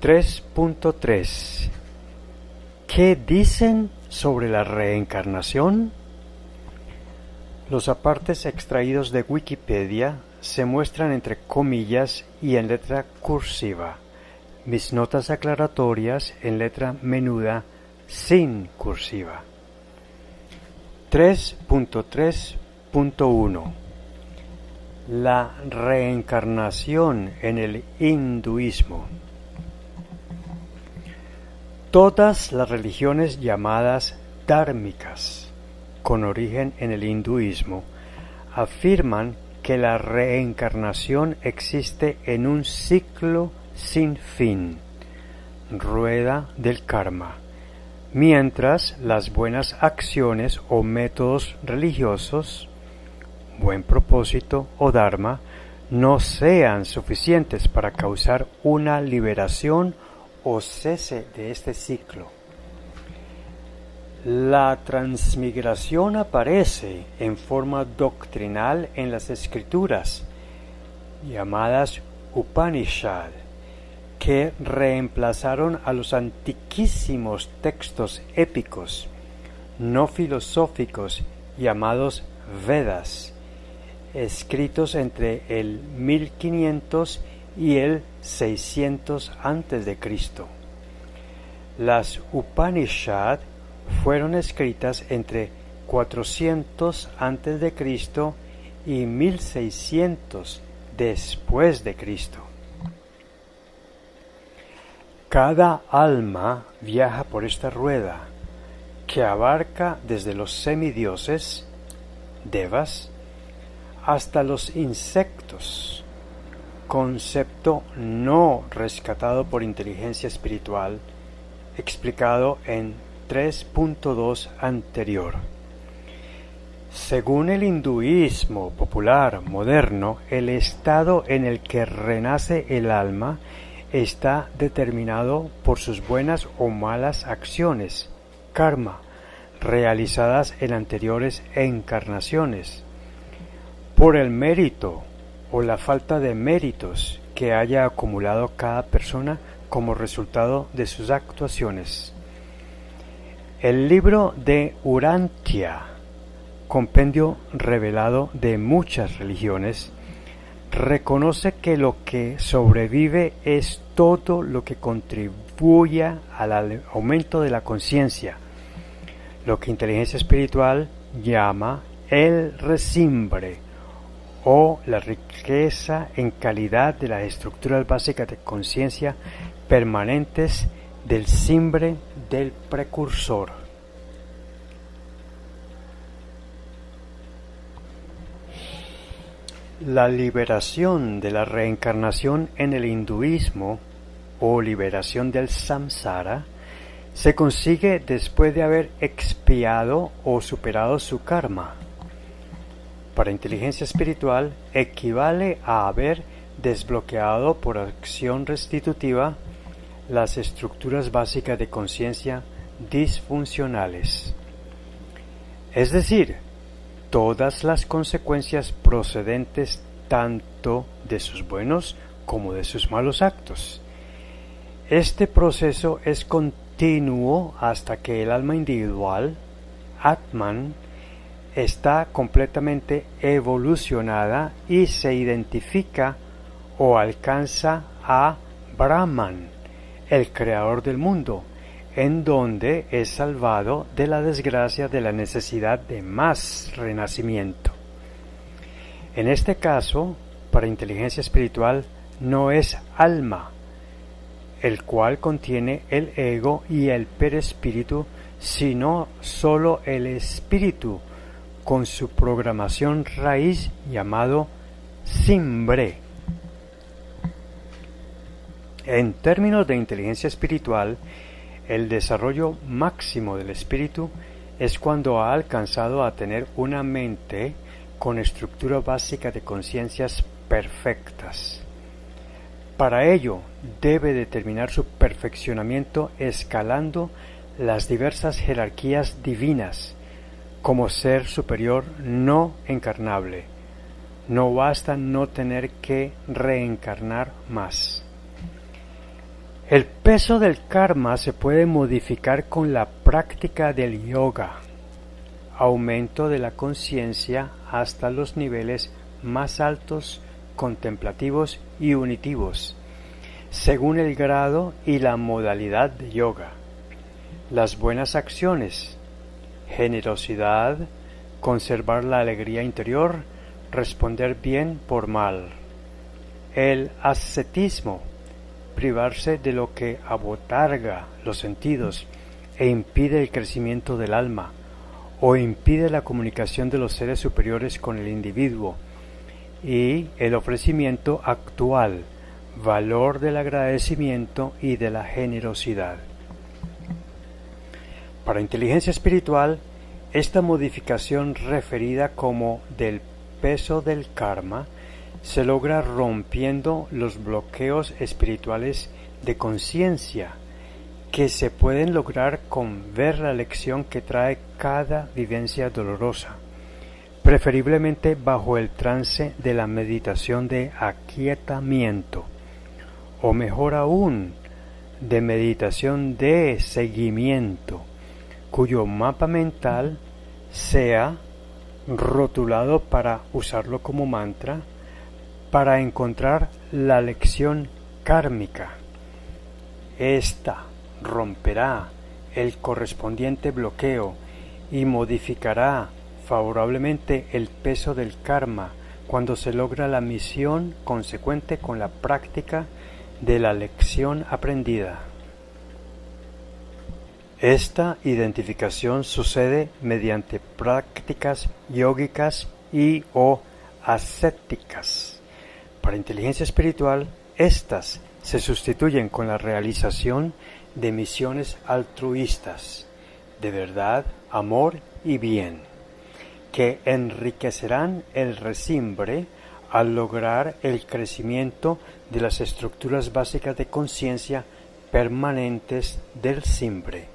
3.3 ¿Qué dicen sobre la reencarnación? Los apartes extraídos de Wikipedia se muestran entre comillas y en letra cursiva. Mis notas aclaratorias en letra menuda sin cursiva. 3.3.1 La reencarnación en el hinduismo. Todas las religiones llamadas dhármicas, con origen en el hinduismo, afirman que la reencarnación existe en un ciclo sin fin, rueda del karma, mientras las buenas acciones o métodos religiosos, buen propósito o dharma, no sean suficientes para causar una liberación o cese de este ciclo. La transmigración aparece en forma doctrinal en las escrituras, llamadas Upanishad, que reemplazaron a los antiquísimos textos épicos, no filosóficos, llamados Vedas, escritos entre el 1500 y el 600 a.C. Las Upanishad fueron escritas entre 400 a.C. y 1600 después de Cristo. Cada alma viaja por esta rueda, que abarca desde los semidioses, devas, hasta los insectos, concepto no rescatado por inteligencia espiritual, explicado en 3.2 anterior. Según el hinduismo popular moderno, el estado en el que renace el alma está determinado por sus buenas o malas acciones, karma, realizadas en anteriores encarnaciones, por el mérito o la falta de méritos que haya acumulado cada persona como resultado de sus actuaciones. El libro de Urantia, compendio revelado de muchas religiones, reconoce que lo que sobrevive es todo lo que contribuya al aumento de la conciencia, lo que inteligencia espiritual llama el resimbre, o la riqueza en calidad de las estructuras básicas de conciencia permanentes del simbre del precursor. La liberación de la reencarnación en el hinduismo, o liberación del samsara, se consigue después de haber expiado o superado su karma. Para inteligencia espiritual equivale a haber desbloqueado por acción restitutiva las estructuras básicas de conciencia disfuncionales. Es decir, todas las consecuencias procedentes tanto de sus buenos como de sus malos actos. Este proceso es continuo hasta que el alma individual, Atman, está completamente evolucionada y se identifica o alcanza a Brahman, el creador del mundo, en donde es salvado de la desgracia de la necesidad de más renacimiento. En este caso, para inteligencia espiritual, no es alma, el cual contiene el ego y el perespíritu, sino solo el espíritu, con su programación raíz llamado simbre. En términos de inteligencia espiritual, el desarrollo máximo del espíritu es cuando ha alcanzado a tener una mente con estructura básica de conciencias perfectas. Para ello, debe determinar su perfeccionamiento escalando las diversas jerarquías divinas, como ser superior no encarnable. No basta no tener que reencarnar más. El peso del karma se puede modificar con la práctica del yoga, aumento de la conciencia hasta los niveles más altos, contemplativos y unitivos, según el grado y la modalidad de yoga. Las buenas acciones, generosidad, conservar la alegría interior, responder bien por mal. El ascetismo, privarse de lo que abotarga los sentidos e impide el crecimiento del alma, o impide la comunicación de los seres superiores con el individuo, y el ofrecimiento actual, valor del agradecimiento y de la generosidad. Para inteligencia espiritual, esta modificación referida como del peso del karma se logra rompiendo los bloqueos espirituales de conciencia que se pueden lograr con ver la lección que trae cada vivencia dolorosa, preferiblemente bajo el trance de la meditación de aquietamiento, o mejor aún, de meditación de seguimiento, cuyo mapa mental sea rotulado para usarlo como mantra para encontrar la lección kármica. Esta romperá el correspondiente bloqueo y modificará favorablemente el peso del karma cuando se logra la misión consecuente con la práctica de la lección aprendida. Esta identificación sucede mediante prácticas yógicas y o ascéticas. Para inteligencia espiritual, estas se sustituyen con la realización de misiones altruistas, de verdad, amor y bien, que enriquecerán el resimbre al lograr el crecimiento de las estructuras básicas de conciencia permanentes del simbre.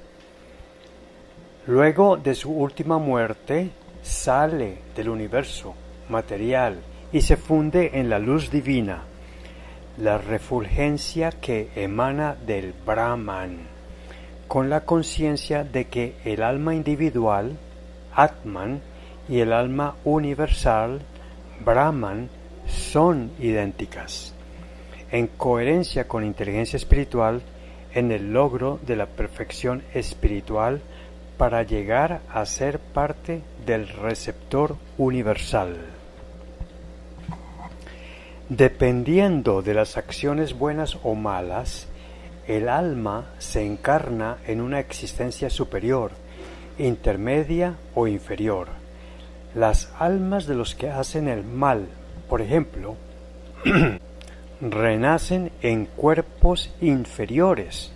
Luego de su última muerte, sale del universo material y se funde en la luz divina, la refulgencia que emana del Brahman, con la conciencia de que el alma individual, Atman, y el alma universal, Brahman, son idénticas, en coherencia con inteligencia espiritual, en el logro de la perfección espiritual para llegar a ser parte del receptor universal. Dependiendo de las acciones buenas o malas, el alma se encarna en una existencia superior, intermedia o inferior. Las almas de los que hacen el mal, por ejemplo, renacen en cuerpos inferiores,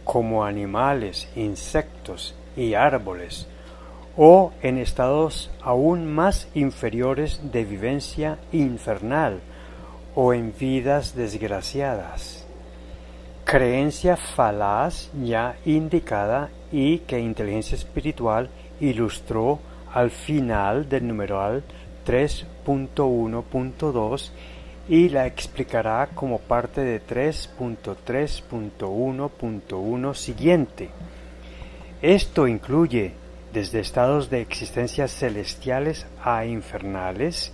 como animales, insectos y árboles, o en estados aún más inferiores de vivencia infernal, o en vidas desgraciadas. Creencia falaz ya indicada y que inteligencia espiritual ilustró al final del numeral 3.1.2 y la explicará como parte de 3.3.1.1 siguiente. Esto incluye desde estados de existencias celestiales a infernales,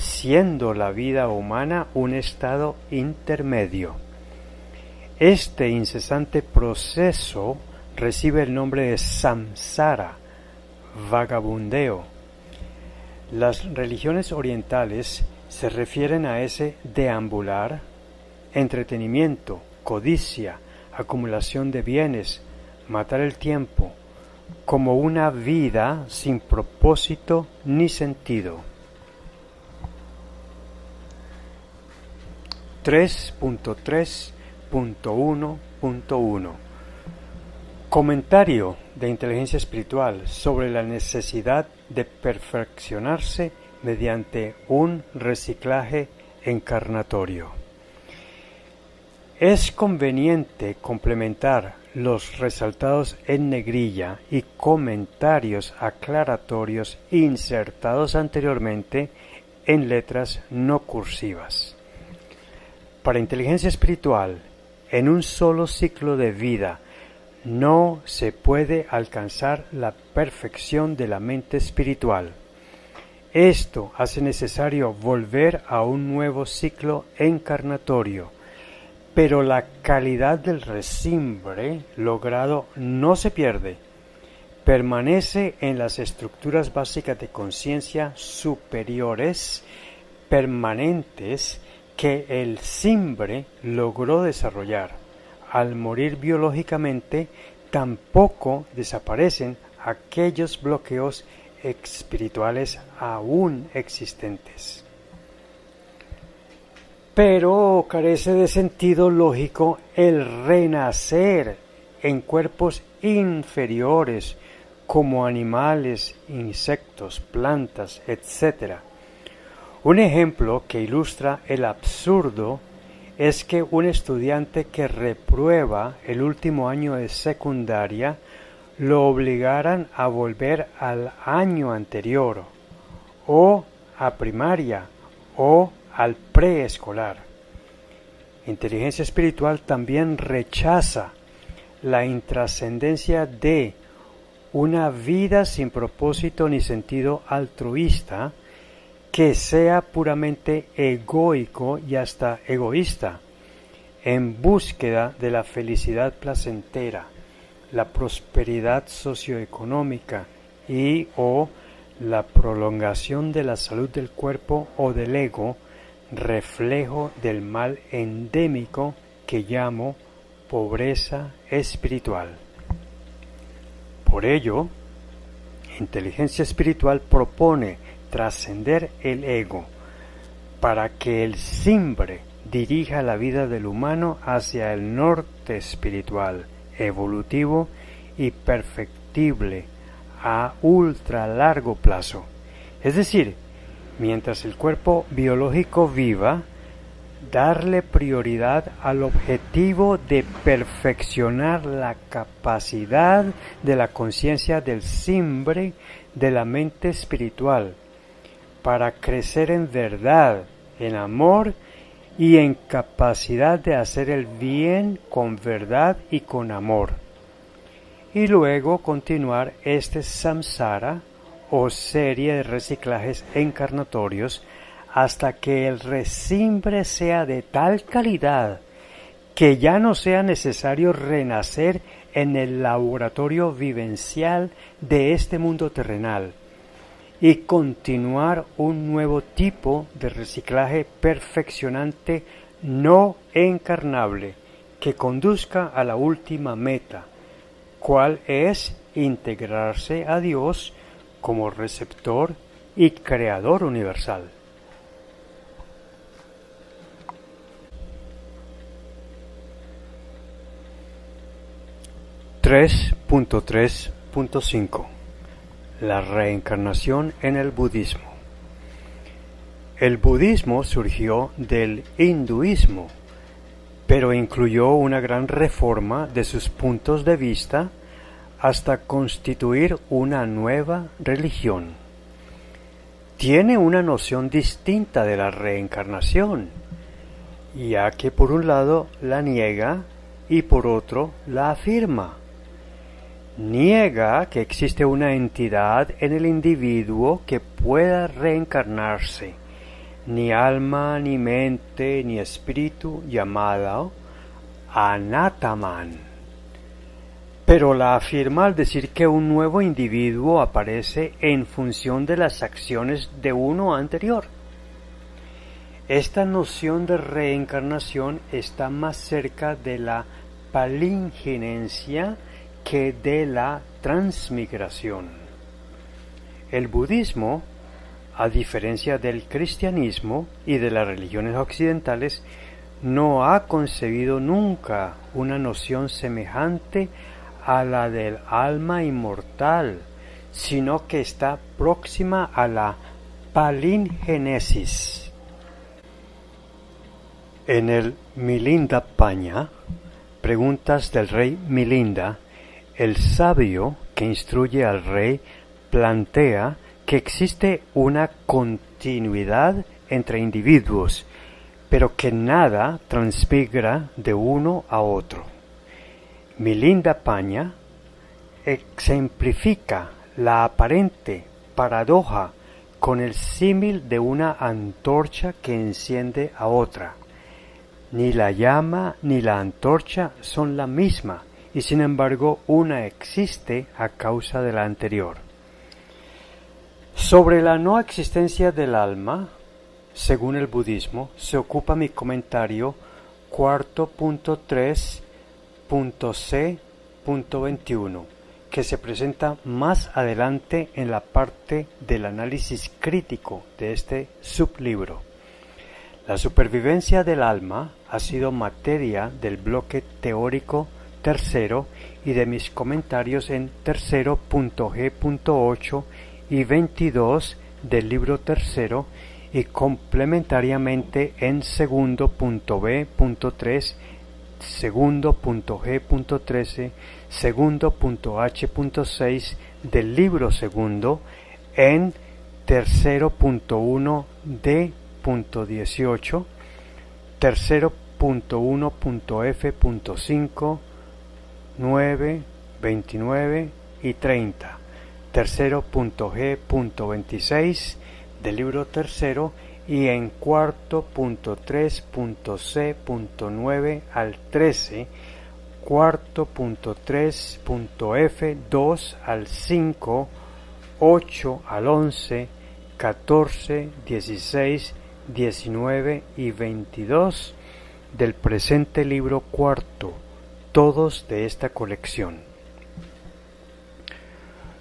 siendo la vida humana un estado intermedio. Este incesante proceso recibe el nombre de samsara, vagabundeo. Las religiones orientales se refieren a ese deambular, entretenimiento, codicia, acumulación de bienes, matar el tiempo, como una vida sin propósito ni sentido. 3.3.1.1 Comentario de inteligencia espiritual sobre la necesidad de perfeccionarse mediante un reciclaje encarnatorio. Es conveniente complementar los resaltados en negrilla y comentarios aclaratorios insertados anteriormente en letras no cursivas. Para inteligencia espiritual, en un solo ciclo de vida, no se puede alcanzar la perfección de la mente espiritual. Esto hace necesario volver a un nuevo ciclo encarnatorio, pero la calidad del resimbre logrado no se pierde, permanece en las estructuras básicas de conciencia superiores permanentes que el simbre logró desarrollar. Al morir biológicamente, tampoco desaparecen aquellos bloqueos espirituales aún existentes. Pero carece de sentido lógico el renacer en cuerpos inferiores como animales, insectos, plantas, etc. Un ejemplo que ilustra el absurdo es que un estudiante que reprueba el último año de secundaria lo obligaran a volver al año anterior, o a primaria, o al preescolar. Inteligencia espiritual también rechaza la intrascendencia de una vida sin propósito ni sentido altruista que sea puramente egoico y hasta egoísta, en búsqueda de la felicidad placentera, la prosperidad socioeconómica y o la prolongación de la salud del cuerpo o del ego, reflejo del mal endémico que llamo pobreza espiritual. Por ello, inteligencia espiritual propone trascender el ego para que el simbre dirija la vida del humano hacia el norte espiritual, evolutivo y perfectible a ultra largo plazo. Es decir, mientras el cuerpo biológico viva, darle prioridad al objetivo de perfeccionar la capacidad de la conciencia del simbre de la mente espiritual, para crecer en verdad, en amor y en capacidad de hacer el bien con verdad y con amor. Y luego continuar este samsara o serie de reciclajes encarnatorios hasta que el resimbre sea de tal calidad que ya no sea necesario renacer en el laboratorio vivencial de este mundo terrenal y continuar un nuevo tipo de reciclaje perfeccionante no encarnable que conduzca a la última meta, cual es integrarse a Dios como receptor y creador universal. .3.5 La reencarnación en el budismo. El budismo surgió del hinduismo, pero incluyó una gran reforma de sus puntos de vista hasta constituir una nueva religión. Tiene una noción distinta de la reencarnación, ya que por un lado la niega y por otro la afirma. Niega que existe una entidad en el individuo que pueda reencarnarse, ni alma, ni mente, ni espíritu, llamada Anataman. Pero la afirma al decir que un nuevo individuo aparece en función de las acciones de uno anterior. Esta noción de reencarnación está más cerca de la palingenencia que de la transmigración. El budismo, a diferencia del cristianismo y de las religiones occidentales, no ha concebido nunca una noción semejante a la del alma inmortal, sino que está próxima a la palingénesis. En el Milinda-pañña, Preguntas del rey Milinda, el sabio que instruye al rey plantea que existe una continuidad entre individuos, pero que nada transmigra de uno a otro. Milinda Paña exemplifica la aparente paradoja con el símil de una antorcha que enciende a otra. Ni la llama ni la antorcha son la misma, y sin embargo una existe a causa de la anterior. Sobre la no existencia del alma, según el budismo, se ocupa mi comentario 4.3.c.21, que se presenta más adelante en la parte del análisis crítico de este sublibro. La supervivencia del alma ha sido materia del bloque teórico tercero y de mis comentarios en 3.g.8 y 22 del libro tercero, y complementariamente en 2.b.3, 2.g.13, 2.h.6 del libro segundo, en 3.1d.18, 3.1.f.5, 9, 29 y 30, 3.g.26 del libro tercero, y en 4.3.c.9 al 13, 4.3.f 2 al 5, 8 al 11, 14, 16, 19 y 22 del presente libro cuarto, todos de esta colección.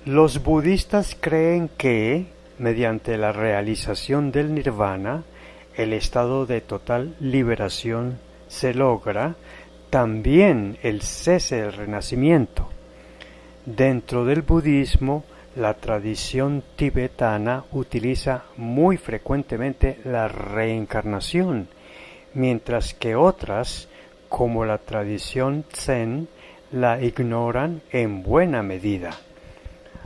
Los budistas creen que, mediante la realización del nirvana, el estado de total liberación se logra, también el cese del renacimiento. Dentro del budismo, la tradición tibetana utiliza muy frecuentemente la reencarnación, mientras que otras, como la tradición Zen, la ignoran en buena medida.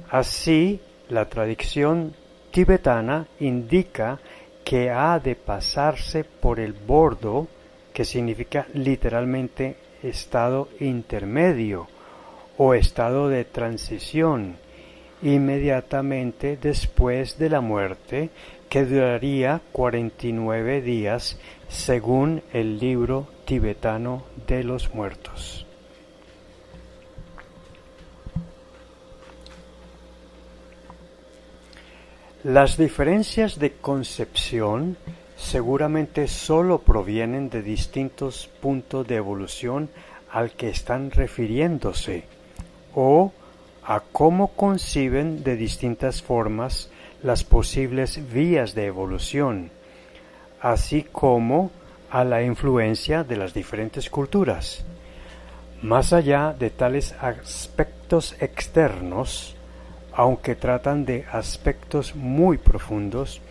Así, la tradición tibetana indica que ha de pasarse por el bordo, que significa literalmente estado intermedio o estado de transición, inmediatamente después de la muerte, que duraría 49 días según el libro tibetano de los muertos. Las diferencias de concepción seguramente solo provienen de distintos puntos de evolución al que están refiriéndose, o a cómo conciben de distintas formas las posibles vías de evolución, así como a la influencia de las diferentes culturas. Más allá de tales aspectos externos, aunque tratan de aspectos muy profundos,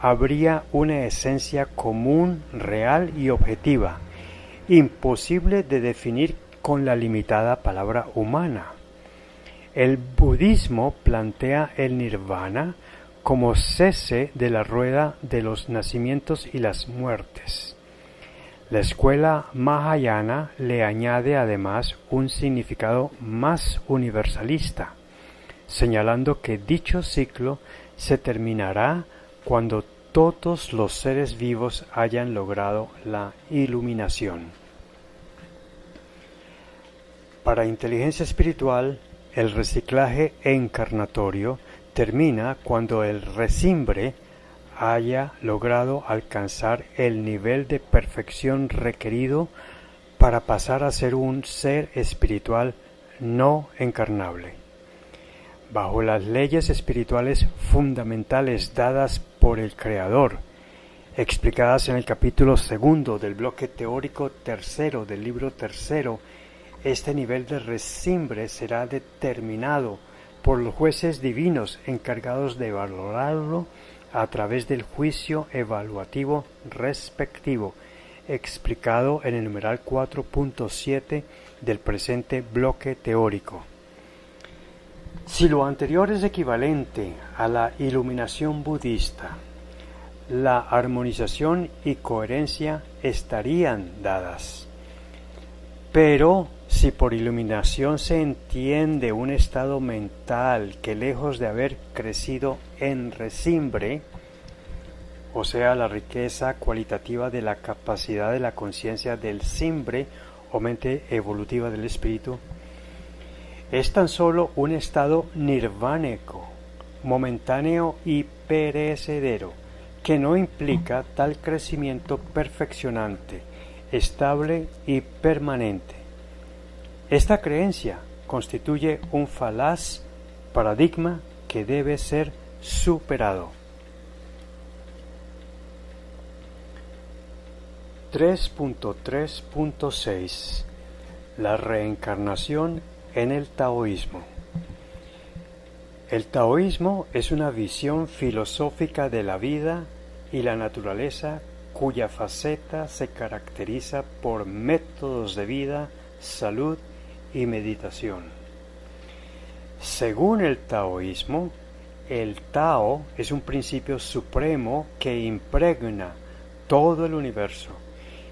habría una esencia común, real y objetiva, imposible de definir con la limitada palabra humana. El budismo plantea el nirvana como cese de la rueda de los nacimientos y las muertes. La escuela Mahayana le añade además un significado más universalista, señalando que dicho ciclo se terminará cuando todos los seres vivos hayan logrado la iluminación. Para inteligencia espiritual, el reciclaje encarnatorio termina cuando el resimbre haya logrado alcanzar el nivel de perfección requerido para pasar a ser un ser espiritual no encarnable. Bajo las leyes espirituales fundamentales dadas por el Creador, explicadas en el capítulo segundo del bloque teórico tercero del libro tercero, este nivel de resimbre será determinado por los jueces divinos encargados de valorarlo a través del juicio evaluativo respectivo, explicado en el numeral 4.7 del presente bloque teórico. Si lo anterior es equivalente a la iluminación budista, la armonización y coherencia estarían dadas. Pero si por iluminación se entiende un estado mental que lejos de haber crecido en resimbre, o sea, la riqueza cualitativa de la capacidad de la conciencia del simbre o mente evolutiva del espíritu, es tan solo un estado nirvánico, momentáneo y perecedero, que no implica tal crecimiento perfeccionante, estable y permanente. Esta creencia constituye un falaz paradigma que debe ser superado. 3.3.6 La reencarnación en el taoísmo. El taoísmo es una visión filosófica de la vida y la naturaleza cuya faceta se caracteriza por métodos de vida, salud y meditación. Según el taoísmo, el Tao es un principio supremo que impregna todo el universo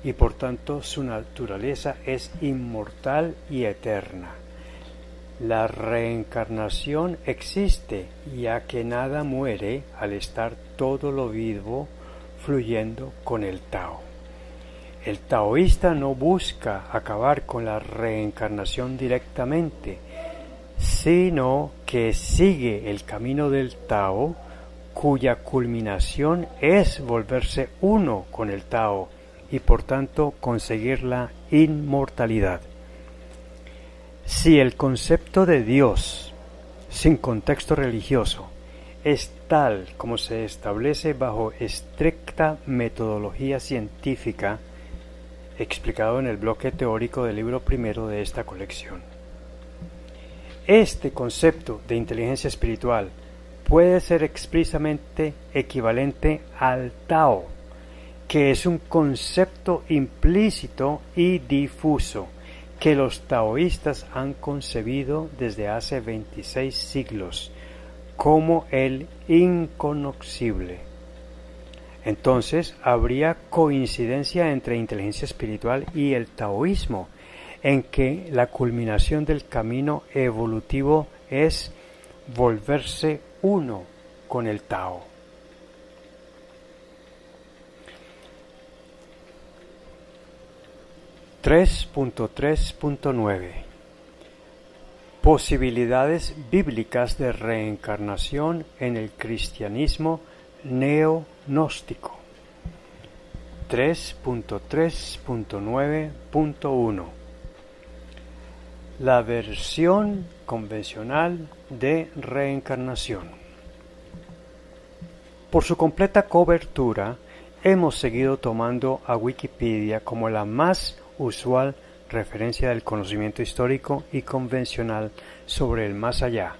y por tanto su naturaleza es inmortal y eterna. La reencarnación existe, ya que nada muere al estar todo lo vivo fluyendo con el Tao. El taoísta no busca acabar con la reencarnación directamente, sino que sigue el camino del Tao, cuya culminación es volverse uno con el Tao y por tanto conseguir la inmortalidad. Si el concepto de Dios, sin contexto religioso, es tal como se establece bajo estricta metodología científica, explicado en el bloque teórico del libro primero de esta colección. Este concepto de inteligencia espiritual puede ser expresamente equivalente al Tao, que es un concepto implícito y difuso que los taoístas han concebido desde hace 26 siglos como el inconocible. Entonces, habría coincidencia entre inteligencia espiritual y el taoísmo, en que la culminación del camino evolutivo es volverse uno con el Tao. (3.3.9) Posibilidades bíblicas de reencarnación en el cristianismo neognóstico. 3.3.9.1 La versión convencional de reencarnación. Por su completa cobertura, hemos seguido tomando a Wikipedia como la más usual referencia del conocimiento histórico y convencional sobre el más allá,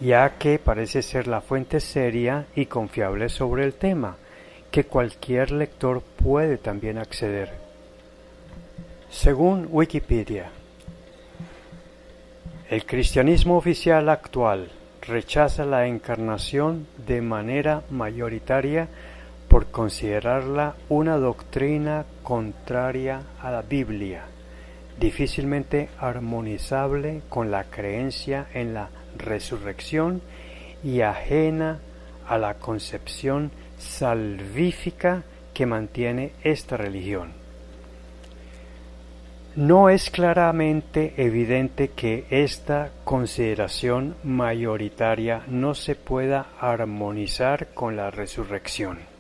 ya que parece ser la fuente seria y confiable sobre el tema, que cualquier lector puede también acceder. Según Wikipedia, el cristianismo oficial actual rechaza la encarnación de manera mayoritaria por considerarla una doctrina contraria a la Biblia, difícilmente armonizable con la creencia en la resurrección y ajena a la concepción salvífica que mantiene esta religión. No es claramente evidente que esta consideración mayoritaria no se pueda armonizar con la resurrección.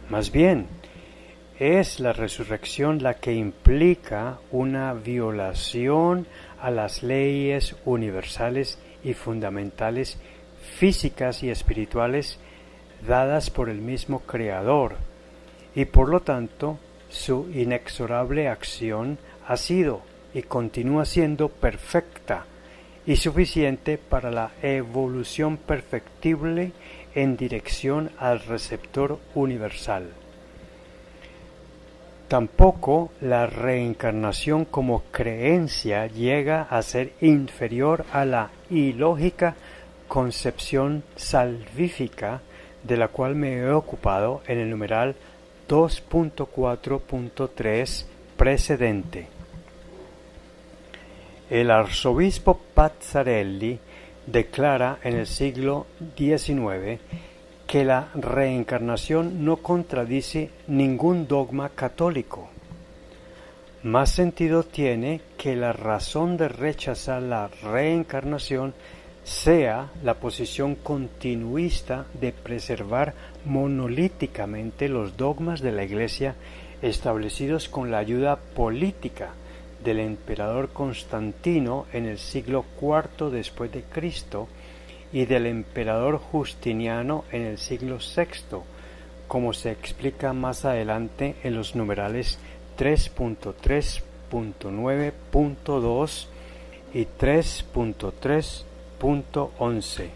Más bien, es la resurrección la que implica una violación a las leyes universales y fundamentales físicas y espirituales dadas por el mismo Creador, y por lo tanto su inexorable acción ha sido y continúa siendo perfecta y suficiente para la evolución perfectible en dirección al receptor universal. Tampoco la reencarnación como creencia llega a ser inferior a la ilógica concepción salvífica de la cual me he ocupado en el numeral 2.4.3 precedente. El arzobispo Pazzarelli declara en el siglo XIX que la reencarnación no contradice ningún dogma católico. Más sentido tiene que la razón de rechazar la reencarnación sea la posición continuista de preservar monolíticamente los dogmas de la Iglesia establecidos con la ayuda política del emperador Constantino en el siglo IV después de Cristo y del emperador Justiniano en el siglo VI, como se explica más adelante en los numerales 3.3.9.2 y 3.3.11.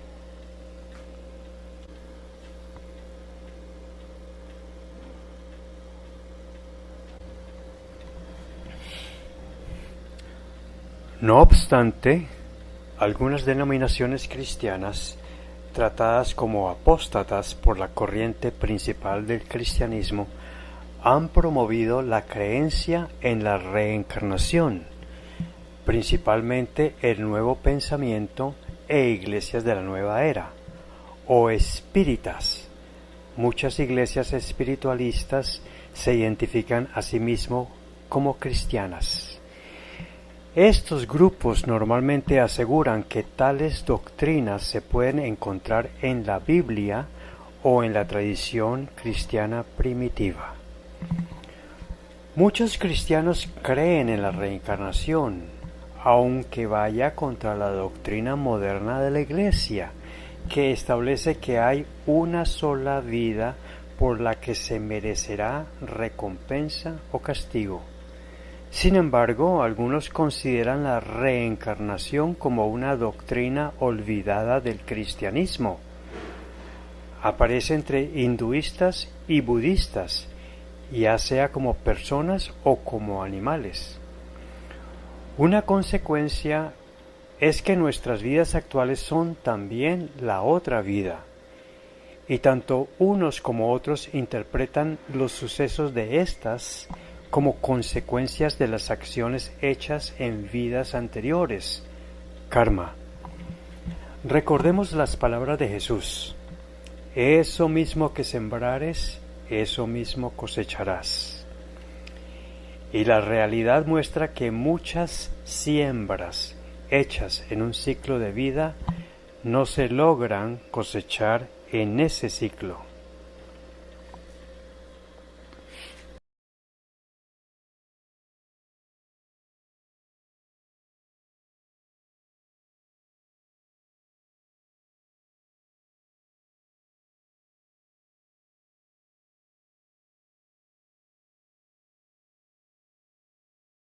No obstante, algunas denominaciones cristianas, tratadas como apóstatas por la corriente principal del cristianismo, han promovido la creencia en la reencarnación, principalmente el Nuevo Pensamiento e iglesias de la Nueva Era, o espíritas. Muchas iglesias espiritualistas se identifican a sí mismos como cristianas. Estos grupos normalmente aseguran que tales doctrinas se pueden encontrar en la Biblia o en la tradición cristiana primitiva. Muchos cristianos creen en la reencarnación, aunque vaya contra la doctrina moderna de la Iglesia, que establece que hay una sola vida por la que se merecerá recompensa o castigo. Sin embargo, algunos consideran la reencarnación como una doctrina olvidada del cristianismo. Aparece entre hinduistas y budistas, ya sea como personas o como animales. Una consecuencia es que nuestras vidas actuales son también la otra vida, y tanto unos como otros interpretan los sucesos de estas como consecuencias de las acciones hechas en vidas anteriores, karma. Recordemos las palabras de Jesús: eso mismo que sembrares, eso mismo cosecharás. Y la realidad muestra que muchas siembras hechas en un ciclo de vida no se logran cosechar en ese ciclo.